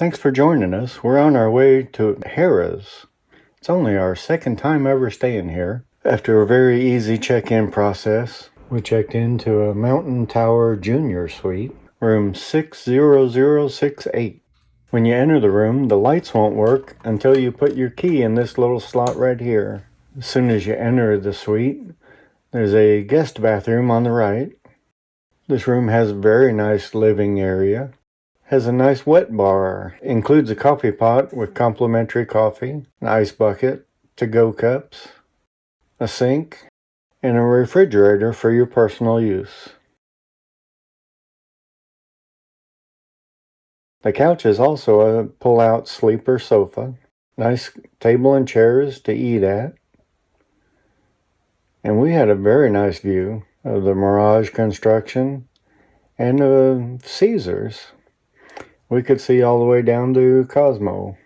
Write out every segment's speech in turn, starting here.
Thanks for joining us. We're on our way to Harrahs. It's only our second time ever staying here. After a very easy check-in process, we checked into a Mountain Tower Junior Suite, room 60068. When you enter the room, the lights won't work until you put your key in this little slot right here. As soon as you enter the suite, there's a guest bathroom on the right. This room has a very nice living area. Has a nice wet bar. Includes a coffee pot with complimentary coffee, an ice bucket, to-go cups, a sink, and a refrigerator for your personal use. The couch is also a pull-out sleeper sofa. Nice table and chairs to eat at. And we had a very nice view of the Mirage construction and of Caesars. We could see all the way down to Cosmo.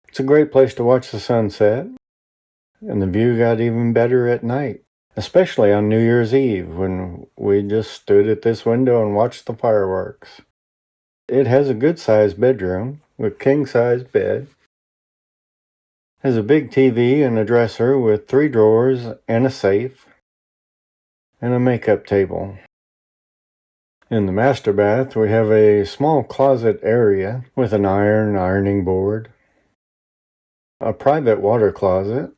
It's a great place to watch the sunset, and the view got even better at night, especially on New Year's Eve when we just stood at this window and watched the fireworks. It has a good-sized bedroom with king-size bed. Has a big TV and a dresser with 3 drawers and a safe, and a makeup table. In the master bath, we have a small closet area with an ironing board, a private water closet,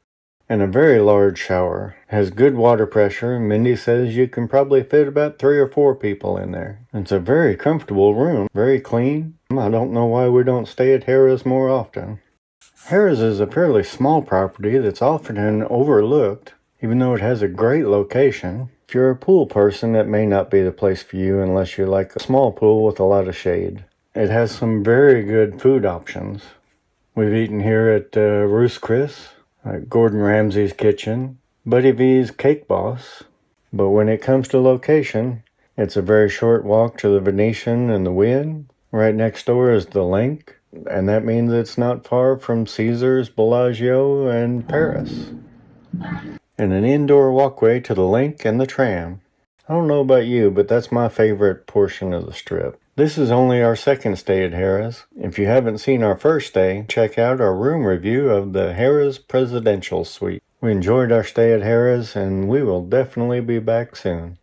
and a very large shower. Has good water pressure. Mindy says you can probably fit about 3 or 4 people in there. It's a very comfortable room, very clean. I don't know why we don't stay at Harrahs more often. Harrahs is a fairly small property that's often overlooked, even though it has a great location. If you're a pool person, it may not be the place for you unless you like a small pool with a lot of shade. It has some very good food options. We've eaten here at Ruth's Chris, Gordon Ramsay's Kitchen, Buddy V's Cake Boss. But when it comes to location, it's a very short walk to the Venetian and the Wynn. Right next door is the Link, and that means it's not far from Caesars, Bellagio, and Paris. And an indoor walkway to the Link and the tram. I don't know about you, but that's my favorite portion of the Strip. This is only our second stay at Harrahs. If you haven't seen our first stay, check out our room review of the Harrahs Presidential Suite. We enjoyed our stay at Harrahs, and we will definitely be back soon.